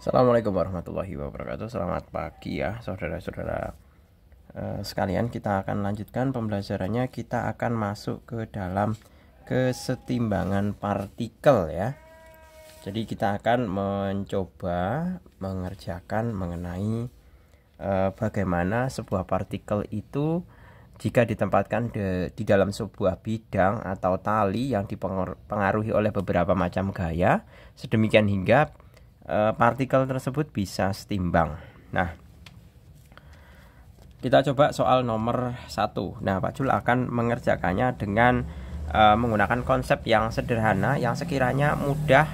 Assalamualaikum warahmatullahi wabarakatuh. Selamat pagi ya saudara-saudara sekalian. Kita akan lanjutkan pembelajarannya. Kita akan masuk ke dalam kesetimbangan partikel ya. Jadi kita akan mencoba mengerjakan mengenai bagaimana sebuah partikel itu jika ditempatkan di dalam sebuah bidang atau tali yang dipengaruhi oleh beberapa macam gaya, sedemikian hingga partikel tersebut bisa setimbang. Nah, kita coba soal nomor 1. Nah, Pak Jul akan mengerjakannya dengan menggunakan konsep yang sederhana yang sekiranya mudah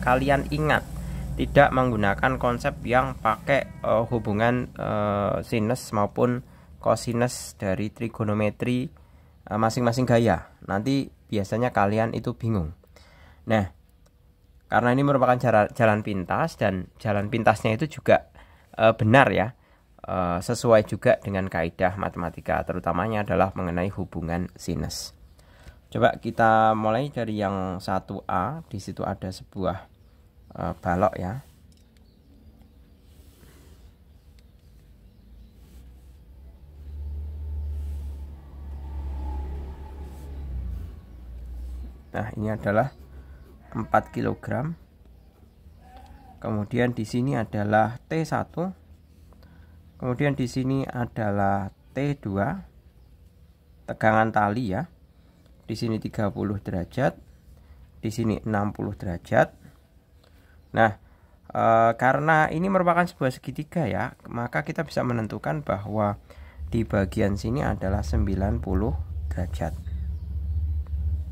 kalian ingat. Tidak menggunakan konsep yang pakai hubungan sinus maupun kosinus dari trigonometri masing-masing gaya. Nanti biasanya kalian itu bingung. Nah, karena ini merupakan jalan pintas dan jalan pintasnya itu juga benar ya, sesuai juga dengan kaidah matematika, terutamanya adalah mengenai hubungan sinus. Coba kita mulai dari yang 1A. Di situ ada sebuah balok ya. Nah, ini adalah 4 kg. Kemudian di sini adalah T1. Kemudian di sini adalah T2. Tegangan tali ya. Di sini 30 derajat. Di sini 60 derajat. Nah, karena ini merupakan sebuah segitiga ya, maka kita bisa menentukan bahwa di bagian sini adalah 90 derajat.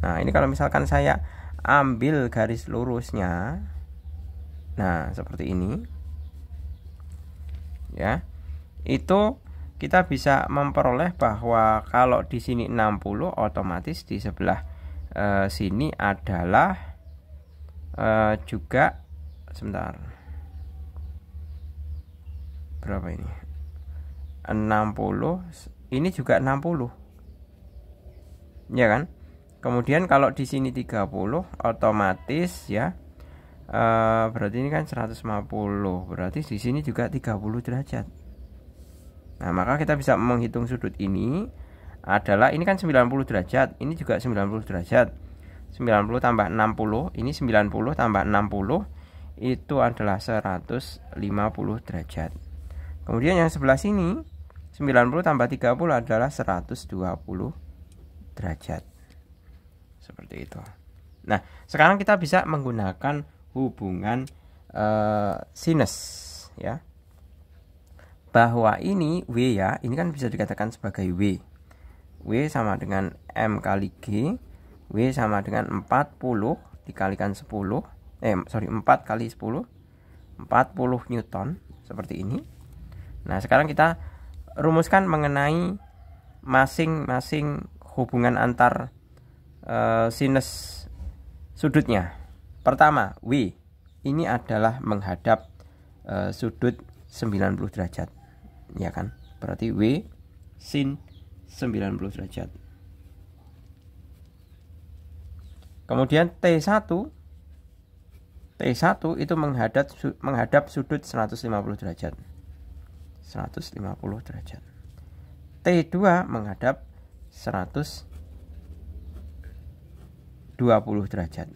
Nah, ini kalau misalkan saya ambil garis lurusnya, nah seperti ini ya, itu kita bisa memperoleh bahwa kalau di sini 60, otomatis di sebelah sini adalah juga sebentar, berapa ini, 60, ini juga 60 ya kan. Kemudian kalau di sini 30, otomatis ya, berarti ini kan 150, berarti di sini juga 30 derajat. Nah, maka kita bisa menghitung sudut ini adalah, ini kan 90 derajat, ini juga 90 derajat. 90 tambah 60, ini 90 tambah 60, itu adalah 150 derajat. Kemudian yang sebelah sini 90 tambah 30 adalah 120 derajat. Seperti itu. Nah, sekarang kita bisa menggunakan hubungan sinus ya. Bahwa ini W ya, ini kan bisa dikatakan sebagai W. W sama dengan M kali G. W sama dengan 40 dikalikan 10. 4 kali 10. 40 Newton. Seperti ini. Nah, sekarang kita rumuskan mengenai masing-masing hubungan antar sinus sudutnya. Pertama, W ini adalah menghadap sudut 90 derajat ya kan, berarti W sin 90 derajat. Kemudian T1 itu menghadap sudut 150 derajat. 150 derajat. T2 menghadap 120 derajat.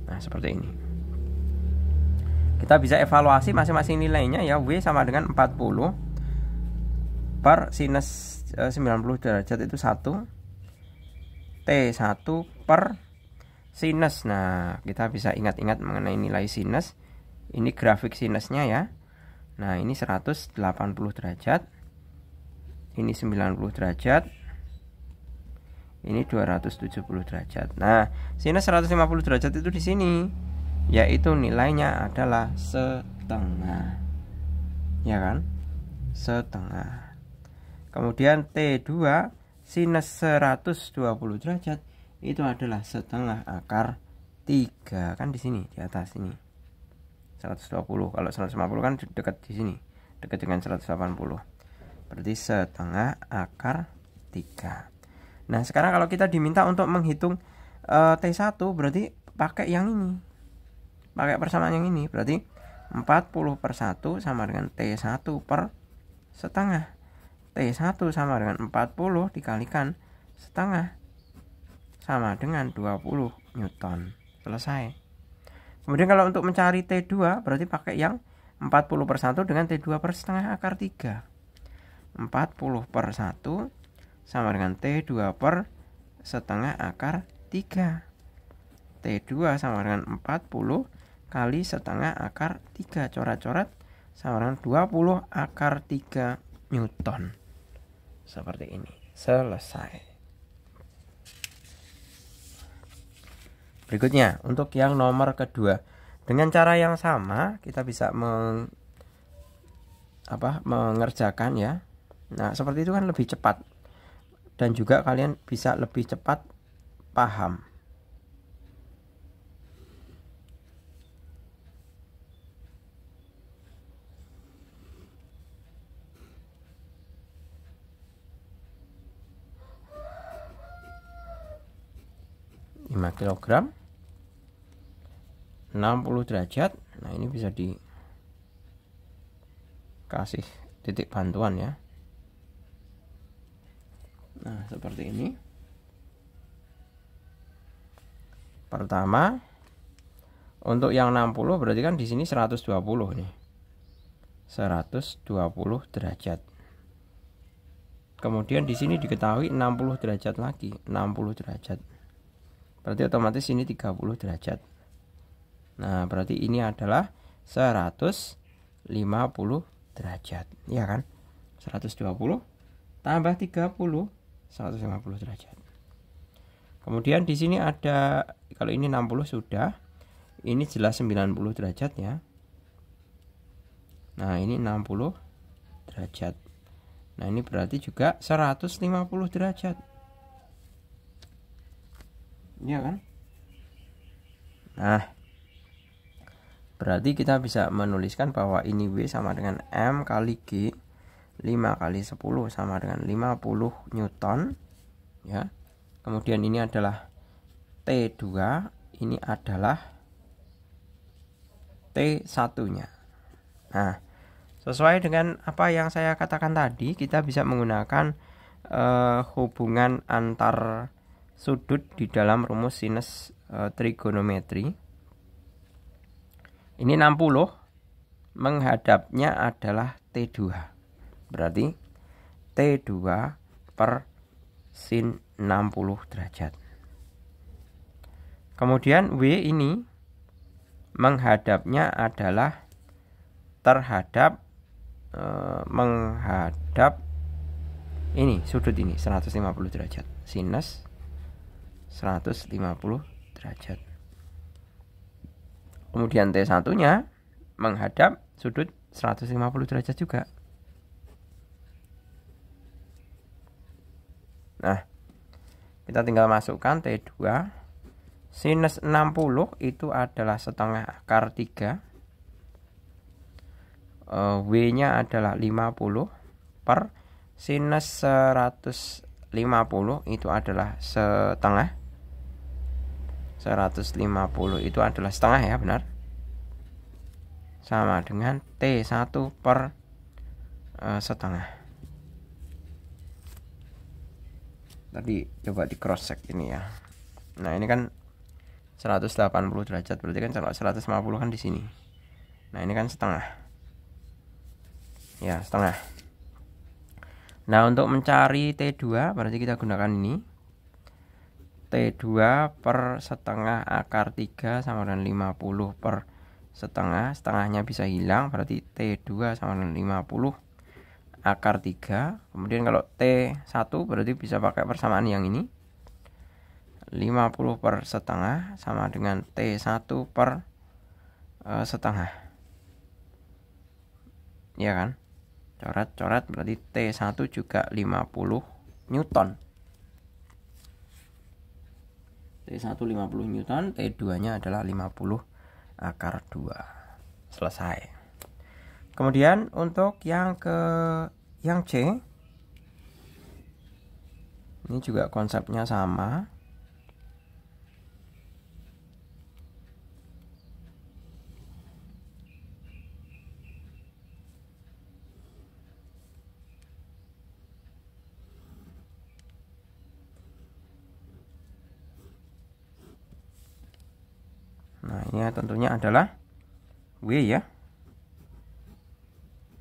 Nah, seperti ini. Kita bisa evaluasi masing-masing nilainya ya. W sama dengan 40 per sinus 90 derajat itu 1. T1 per sinus. Nah, kita bisa ingat-ingat mengenai nilai sinus. Ini grafik sinusnya ya. Nah, ini 180 derajat. Ini 90 derajat. Ini 270 derajat. Nah, sinus 150 derajat itu di sini, yaitu nilainya adalah setengah. Ya kan? Setengah. Kemudian T2 sinus 120 derajat itu adalah setengah akar 3. Kan di sini, di atas ini. 120. Kalau 150 kan dekat di sini, dekat dengan 180. Berarti setengah akar 3. Nah, sekarang kalau kita diminta untuk menghitung T1, berarti pakai yang ini. Pakai persamaan yang ini. Berarti 40/1 sama dengan T1 per setengah. T1 sama dengan 40 dikalikan setengah sama dengan 20 Newton. Selesai. Kemudian kalau untuk mencari T2 berarti pakai yang 40/1 dengan T2 per setengah akar 3. 40/1 sama dengan T2 per setengah akar 3. T2 sama dengan 40 kali setengah akar 3. Coret-coret sama dengan 20 akar 3 Newton. Seperti ini. Selesai. Berikutnya, untuk yang nomor kedua. Dengan cara yang sama, kita bisa mengerjakan ya. Nah, seperti itu kan lebih cepat. Dan juga kalian bisa lebih cepat paham. Kilogram 60 derajat. Nah, ini bisa dikasih titik bantuan ya. Nah, seperti ini. Pertama, untuk yang 60 berarti kan di sini 120 nih. 120 derajat. Kemudian di sini diketahui 60 derajat lagi, 60 derajat. Berarti otomatis ini 30 derajat. Nah, berarti ini adalah 150 derajat. Ya kan? 120 tambah 30, 150 derajat. Kemudian di sini ada, kalau ini 60 sudah, ini jelas 90 derajat ya. Nah, ini 60 derajat. Nah, ini berarti juga 150 derajat. Iya kan? Nah, berarti kita bisa menuliskan bahwa ini W sama dengan M kali G, 5 kali 10 sama dengan 50 Newton ya. Kemudian ini adalah T2, ini adalah T1-nya. Nah, sesuai dengan apa yang saya katakan tadi, kita bisa menggunakan hubungan antar sudut di dalam rumus sinus trigonometri. Ini 60, menghadapnya adalah T2. Berarti T2 per sin 60 derajat. Kemudian W ini menghadapnya adalah terhadap menghadap ini sudut ini 150 derajat. Sinus 150 derajat. Kemudian T1-nya menghadap sudut 150 derajat juga. Nah, kita tinggal masukkan T2. Sinus 60 itu adalah setengah akar 3. W-nya adalah 50 per sinus 150 itu adalah setengah. 150 itu adalah setengah ya, benar. Sama dengan T1 per setengah. Tadi coba di cross check ini ya. Nah, ini kan 180 derajat, berarti kan kalau 150 kan di sini. Nah, ini kan setengah. Ya, setengah. Nah, untuk mencari T2 berarti kita gunakan ini. T2 per setengah akar 3 sama dengan 50 per setengah. Setengahnya bisa hilang, berarti T2 sama dengan 50 akar 3. Kemudian kalau T1 berarti bisa pakai persamaan yang ini. 50 per setengah sama dengan T1 per setengah. Ya kan? Coret-coret berarti T1 juga 50 Newton. T1 50 Newton, T2-nya adalah 50 akar 2. Selesai. Kemudian untuk yang C, ini juga konsepnya sama. Ya, tentunya adalah W ya.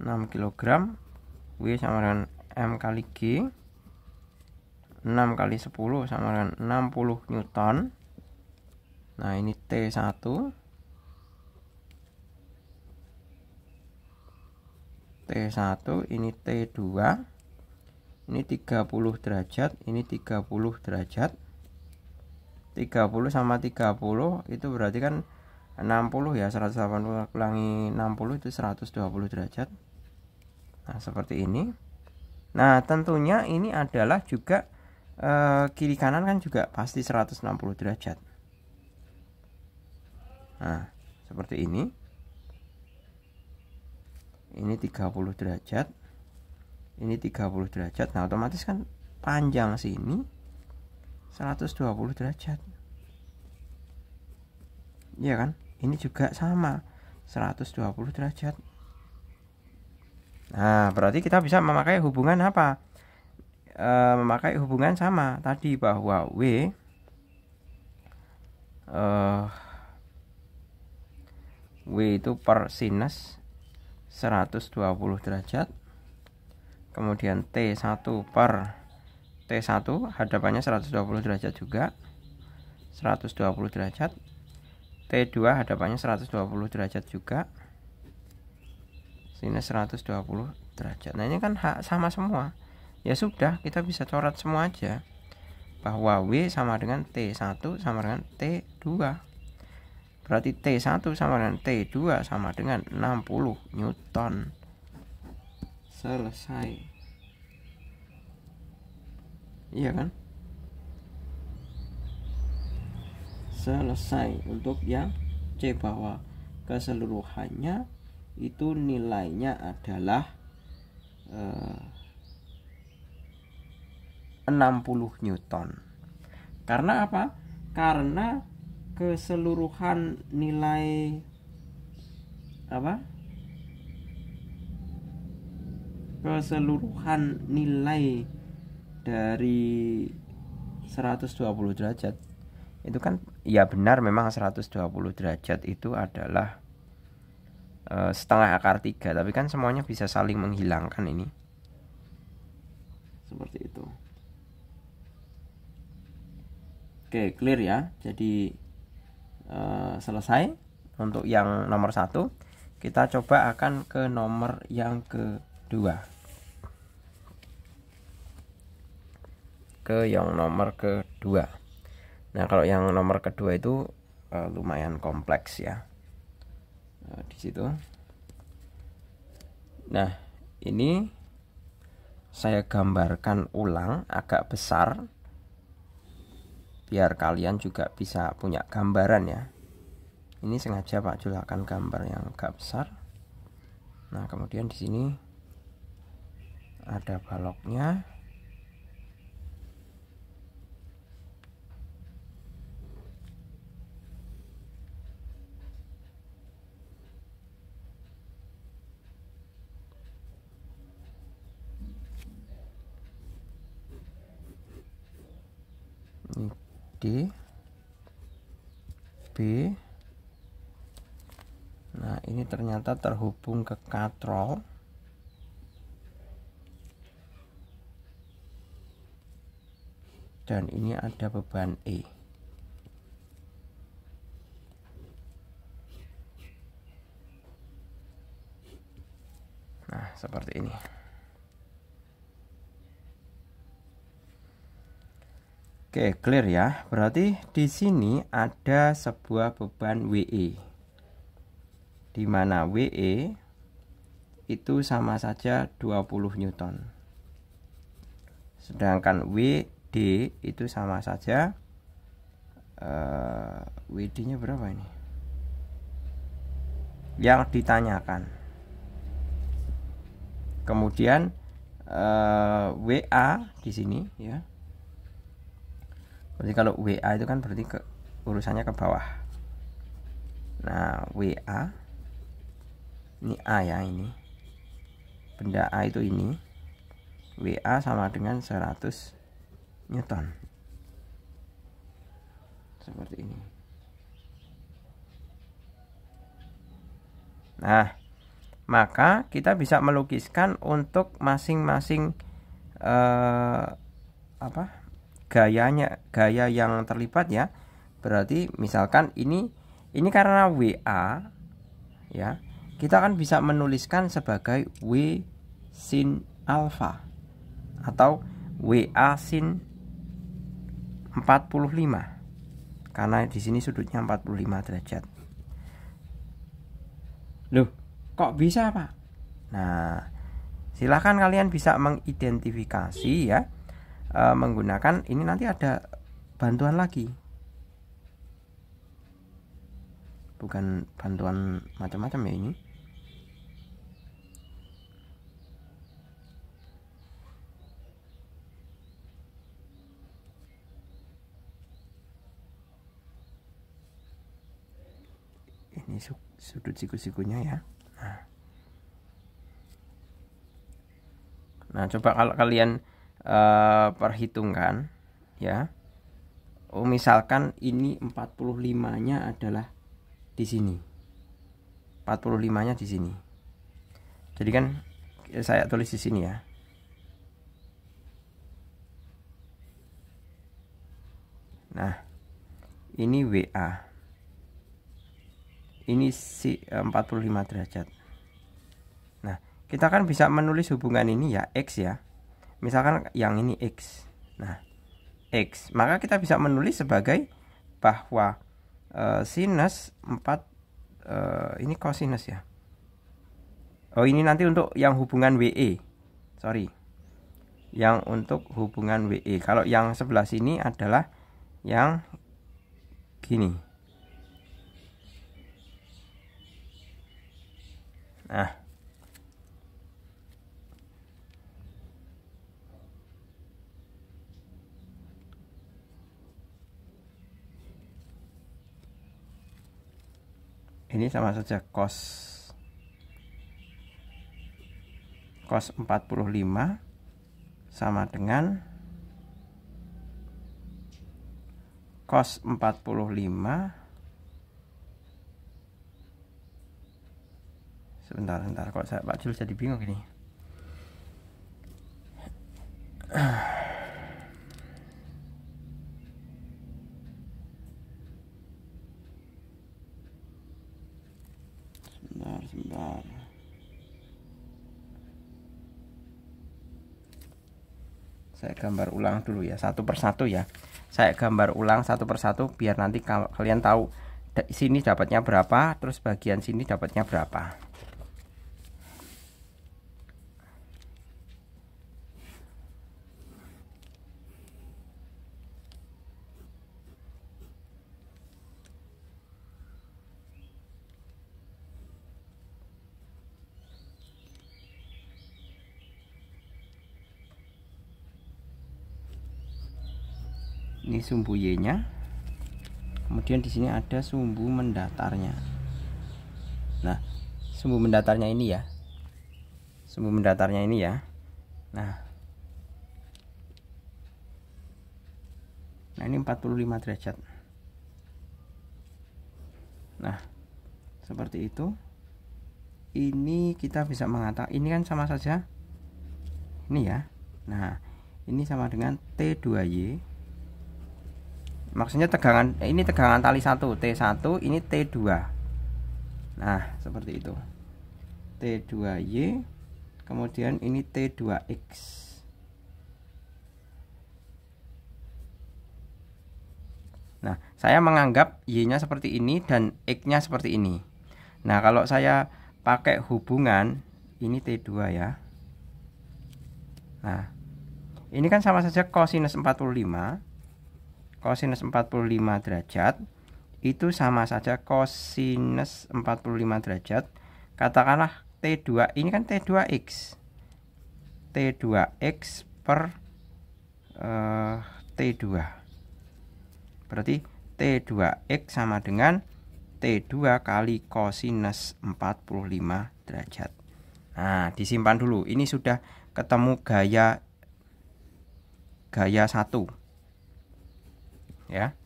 6 kg. W sama dengan M kali G. 6 kali 10 sama dengan 60 Newton. Nah, ini T1. T1, ini T2. Ini 30 derajat, ini 30 derajat. 30 sama 30 itu berarti kan 60 ya, 180 kurangi 60 itu 120 derajat. Nah, seperti ini. Nah, tentunya ini adalah juga kiri kanan kan juga pasti 160 derajat. Nah, seperti ini. Ini 30 derajat. Ini 30 derajat. Nah, otomatis kan panjang sini 120 derajat. Iya kan? Ini juga sama 120 derajat. Nah, berarti kita bisa memakai hubungan apa? Memakai hubungan sama tadi bahwa W itu per sinus 120 derajat. Kemudian T1 per T1 hadapannya 120 derajat juga, 120 derajat. T2 hadapannya 120 derajat juga, sinus 120 derajat. Nah, ini kan sama semua. Ya sudah, kita bisa coret semua aja bahwa W sama dengan T1 sama dengan T2. Berarti T1 sama dengan T2 sama dengan 60 Newton. Selesai. Iya kan? Selesai. Untuk yang C, bahwa keseluruhannya itu nilainya adalah 60 Newton. Karena apa? Karena keseluruhan nilai apa? Keseluruhan nilai dari 120 derajat itu kan ya benar, memang 120 derajat itu adalah setengah akar 3, tapi kan semuanya bisa saling menghilangkan ini. Seperti itu. Oke, clear ya. Jadi selesai untuk yang nomor 1. Kita coba akan ke nomor yang kedua. Ke yang nomor kedua. Nah, kalau yang nomor kedua itu lumayan kompleks ya. Di situ. Nah, ini saya gambarkan ulang agak besar biar kalian juga bisa punya gambaran ya. Ini sengaja Pak Jul akan gambar yang agak besar. Nah, kemudian di sini ada baloknya. D, B. Nah, ini ternyata terhubung ke katrol. Dan ini ada beban E. Nah, seperti ini. Oke, clear ya. Berarti di sini ada sebuah beban WE, di mana WE itu sama saja 20 Newton. Sedangkan WD itu sama saja WD-nya berapa ini? Yang ditanyakan. Kemudian WA di sini ya. Berarti kalau WA itu kan berarti urusannya ke bawah. Nah, WA ini A ya, ini benda A itu ini. WA sama dengan 100 Newton. Seperti ini. Nah, maka kita bisa melukiskan untuk masing-masing gaya yang terlibat ya. Berarti misalkan ini karena WA ya, kita kan bisa menuliskan sebagai W sin alfa atau WA sin 45 karena di sini sudutnya 45 derajat. Loh, kok bisa, Pak? Nah, silahkan kalian bisa mengidentifikasi ya, menggunakan ini. Nanti ada bantuan lagi, bukan bantuan macam-macam ya ini. Ini sudut siku-sikunya ya. Nah, coba kalau kalian perhitungkan ya. Oh, misalkan ini 45-nya adalah di sini. 45-nya di sini. Jadi kan saya tulis di sini ya. Nah, ini WA. Ini si 45 derajat. Nah, kita kan bisa menulis hubungan ini ya, X ya. Misalkan yang ini X. Nah, X. Maka kita bisa menulis sebagai bahwa sinus 4 ini kosinus ya. Oh, ini nanti untuk yang hubungan WE. Sorry. Yang untuk hubungan WE. Kalau yang sebelah sini adalah yang gini. Nah, ini sama saja cos 45 sama dengan cos 45. Sebentar kok saya Pak Jul jadi bingung ini. Sebentar. Saya gambar ulang dulu ya, satu persatu ya. Saya gambar ulang satu persatu biar nanti kalian tahu sini dapatnya berapa, terus bagian sini dapatnya berapa. Ini sumbu Y-nya. Kemudian di sini ada sumbu mendatarnya. Nah, sumbu mendatarnya ini ya. Sumbu mendatarnya ini ya. Nah, ini 45 derajat. Nah, seperti itu. Ini kita bisa mengatakan ini kan sama saja ini ya. Nah, ini sama dengan T2Y. Maksudnya tegangan ini tegangan tali 1 T1, ini T2. Nah, seperti itu. T2Y, kemudian ini T2X. Nah, saya menganggap Y-nya seperti ini dan X-nya seperti ini. Nah, kalau saya pakai hubungan ini T2 ya. Nah, ini kan sama saja kosinus 45. Kosinus 45 derajat itu sama saja kosinus 45 derajat. Katakanlah T2, ini kan T2X. T2X per T2. Berarti T2X sama dengan T2 kali kosinus 45 derajat. Nah, disimpan dulu. Ini sudah ketemu gaya 1 ya.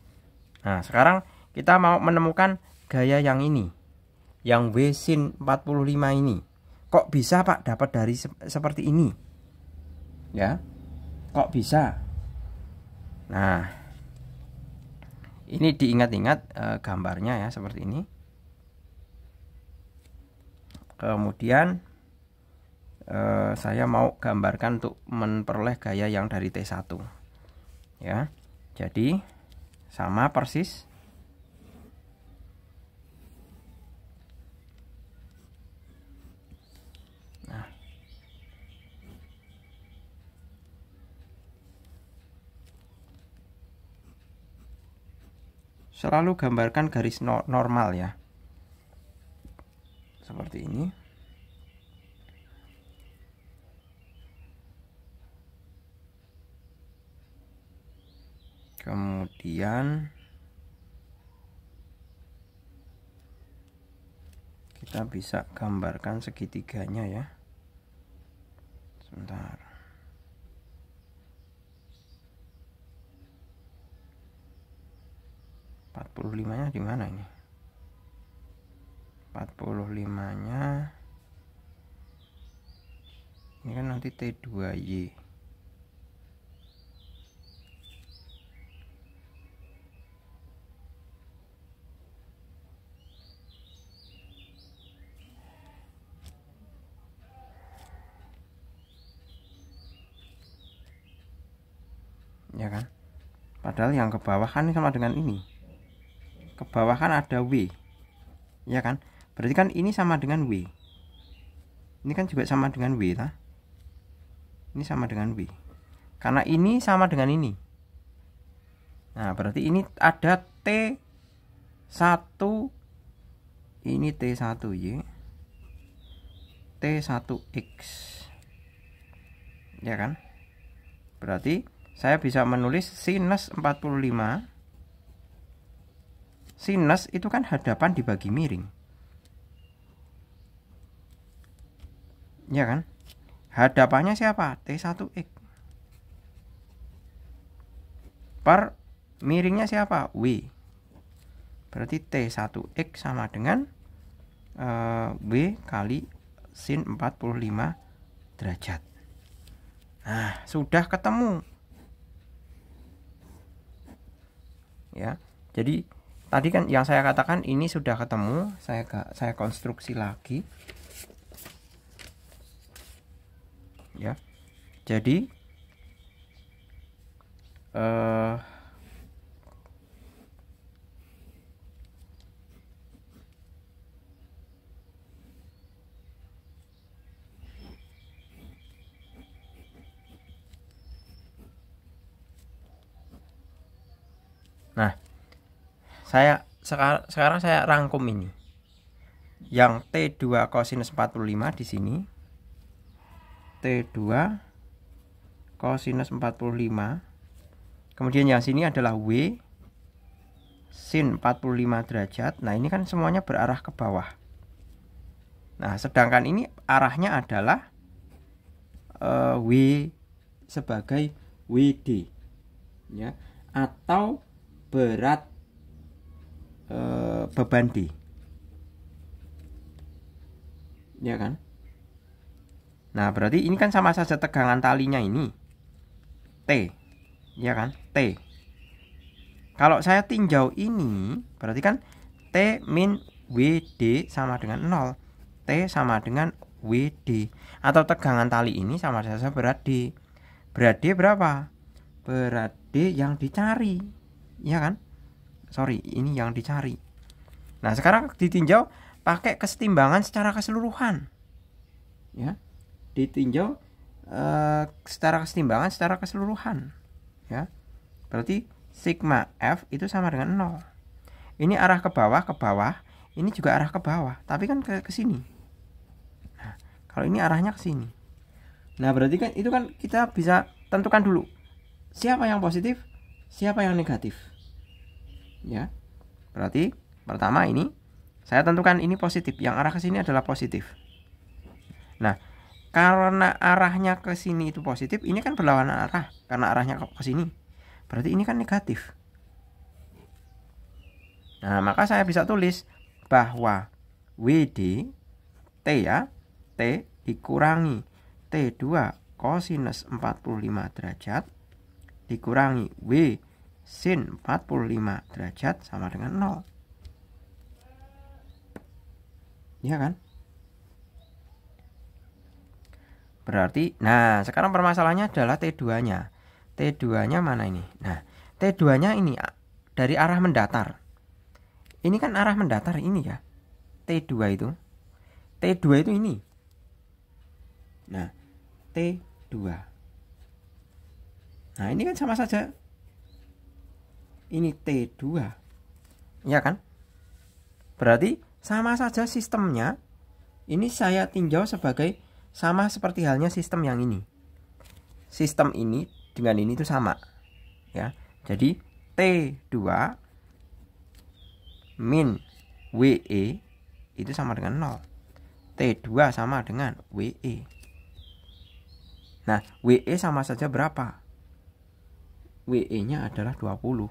Nah, sekarang kita mau menemukan gaya yang ini, Yang W sin 45 ini. Kok bisa Pak dapat dari seperti ini? Ya. Kok bisa? Nah, ini diingat-ingat gambarnya ya seperti ini. Kemudian saya mau gambarkan untuk memperoleh gaya yang dari T1. Ya. Jadi sama persis. Nah. Selalu gambarkan garis normal ya. Seperti ini. Kemudian kita bisa gambarkan segitiganya ya. Sebentar. nya di mana ini? 45-nya ini kan nanti T2Y. Ya kan? Padahal yang ke bawah kan sama dengan ini. Ke bawah kan ada W. Ya kan? Berarti kan ini sama dengan W. Ini kan juga sama dengan W lah. Ini sama dengan W. Karena ini sama dengan ini. Nah, berarti ini ada T1, ini T1Y, T1X. Ya kan? Berarti saya bisa menulis sinus 45. Sinus itu kan hadapan dibagi miring. Ya kan? Hadapannya siapa? T1X. Per miringnya siapa? W. Berarti T1X sama dengan W kali sin 45 derajat. Nah, sudah ketemu. Ya. Jadi tadi kan yang saya katakan ini sudah ketemu, saya konstruksi lagi. Ya. Jadi nah, sekarang saya rangkum ini. Yang T2 kosinus 45 di sini. T2 kosinus 45. Kemudian yang sini adalah W sin 45 derajat. Nah, ini kan semuanya berarah ke bawah. Nah, sedangkan ini arahnya adalah W sebagai WD. Ya, atau berat beban D. Ya kan? Nah, berarti ini kan sama saja tegangan talinya ini T. Ya kan? T. Kalau saya tinjau ini, berarti kan T min WD sama dengan 0. T sama dengan WD. Atau tegangan tali ini sama saja berat D. Berat D berapa? Berat D yang dicari. Ya kan? Sorry, ini yang dicari. Nah, sekarang ditinjau pakai kesetimbangan secara keseluruhan. Ya. Ditinjau secara kesetimbangan secara keseluruhan. Ya. Berarti sigma F itu sama dengan 0. Ini arah ke bawah, ini juga arah ke bawah, tapi kan ke sini. Nah, kalau ini arahnya ke sini. Nah, berarti kan itu kan kita bisa tentukan dulu siapa yang positif, siapa yang negatif. Ya. Berarti pertama ini saya tentukan ini positif, yang arah ke sini adalah positif. Nah, karena arahnya ke sini itu positif, ini kan berlawanan arah karena arahnya ke sini. Berarti ini kan negatif. Nah, maka saya bisa tulis bahwa WD T ya, T dikurangi T2 kosinus 45 derajat dikurangi W sin 45 derajat sama dengan 0. Iya kan? Berarti, nah sekarang permasalahannya adalah T2-nya. T2-nya mana ini? Nah, T2-nya ini dari arah mendatar. Ini kan arah mendatar ini ya. T2 itu. T2 itu ini. Nah, T2. Nah, ini kan sama saja. Ini T2. Iya kan? Berarti sama saja sistemnya. Ini saya tinjau sebagai sama seperti halnya sistem yang ini. Sistem ini dengan ini itu sama. Ya. Jadi T2 min WE itu sama dengan 0. T2 sama dengan WE. Nah, WE sama saja berapa? WE-nya adalah 20.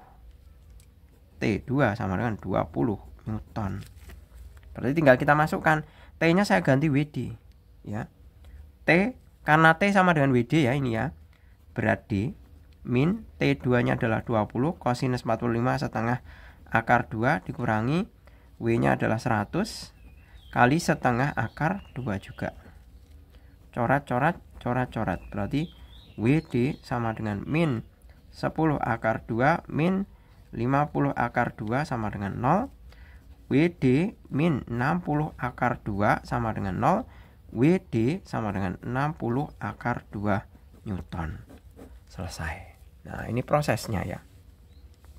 T2 sama dengan 20 Newton. Berarti tinggal kita masukkan. T-nya saya ganti WD. Ya. T, karena T sama dengan WD ya ini ya. Berat D min T2-nya adalah 20 kosinus 45 setengah akar 2 dikurangi W-nya adalah 100 kali setengah akar 2 juga. Coret-coret, coret-coret. Berarti WD sama dengan min 10 akar 2 min 50 akar 2 sama dengan 0. WD min 60 akar 2 sama dengan 0. WD sama dengan 60 akar 2 Newton. Selesai. Nah, ini prosesnya ya.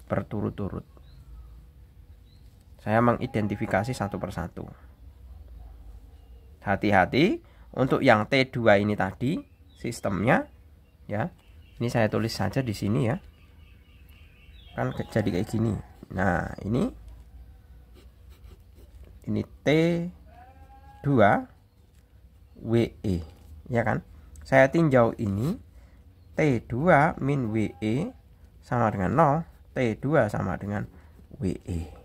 Berturut-turut. Saya mengidentifikasi satu persatu. Hati-hati untuk yang T2 ini tadi sistemnya ya. Ini saya tulis saja di sini ya. Kan jadi kayak gini. Nah, ini T2 WE ya kan. Saya tinjau ini T2 min WE sama dengan 0. T2 sama dengan WE.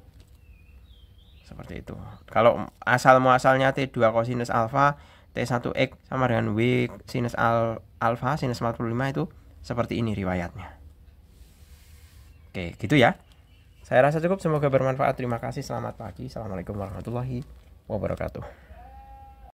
Seperti itu. Kalau asal muasalnya T2 kosinus alfa, T1X sama dengan W sinus alfa sinus 45 itu seperti ini riwayatnya. Oke, gitu ya. Saya rasa cukup, semoga bermanfaat. Terima kasih, selamat pagi. Assalamualaikum warahmatullahi wabarakatuh.